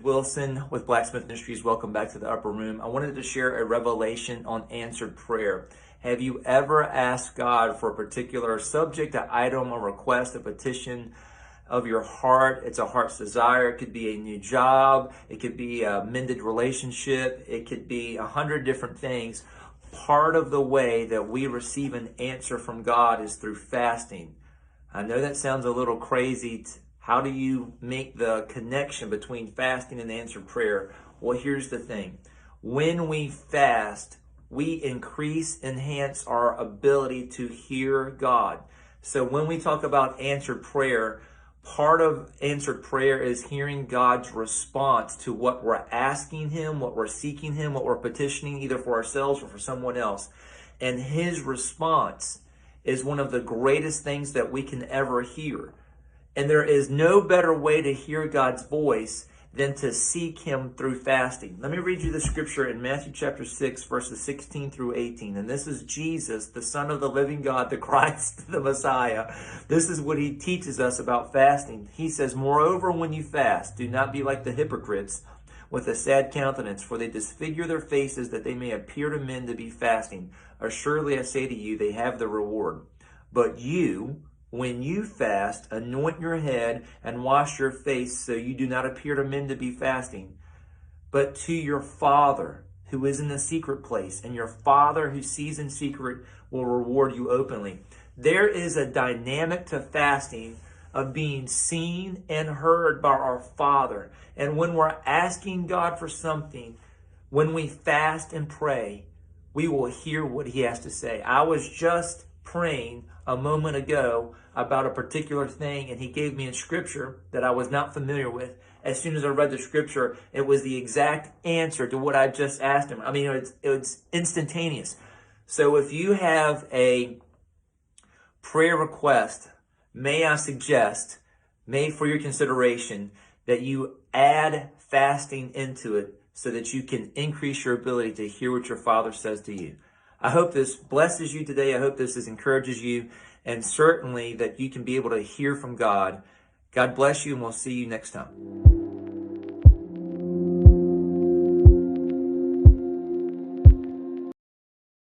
Wilson with Blacksmith Industries. Welcome back to the Upper Room. I wanted to share a revelation on answered prayer. Have you ever asked God for a particular subject, an item, a request, a petition of your heart? It's a heart's desire. It could be a new job. It could be a mended relationship. It could be 100 different things. Part of the way that we receive an answer from God is through fasting. I know that sounds a little crazy. How do you make the connection between fasting and answered prayer? Well, here's the thing. When we fast, we enhance our ability to hear God. So when we talk about answered prayer, part of answered prayer is hearing God's response to what we're asking Him, what we're seeking Him, what we're petitioning either for ourselves or for someone else. And His response is one of the greatest things that we can ever hear. And there is no better way to hear God's voice than to seek Him through fasting. Let me read you the scripture in Matthew chapter 6, verses 16 through 18. And this is Jesus, the Son of the living God, the Christ, the Messiah. This is what He teaches us about fasting. He says, "Moreover, when you fast, do not be like the hypocrites with a sad countenance, for they disfigure their faces that they may appear to men to be fasting. Assuredly, I say to you, they have the reward. But you, when you fast, anoint your head and wash your face, so you do not appear to men to be fasting, but to your Father who is in the secret place, and your Father who sees in secret will reward you openly." There is a dynamic to fasting of being seen and heard by our Father. And when we're asking God for something, when we fast and pray, we will hear what He has to say. I was just praying a moment ago about a particular thing, and He gave me a scripture that I was not familiar with. As soon as I read the scripture, it was the exact answer to what I just asked Him. I mean, it's instantaneous. So if you have a prayer request, may I suggest, made for your consideration, that you add fasting into it so that you can increase your ability to hear what your Father says to you. I hope this blesses you today. I hope this encourages you, and certainly that you can be able to hear from God. God bless you, and we'll see you next time.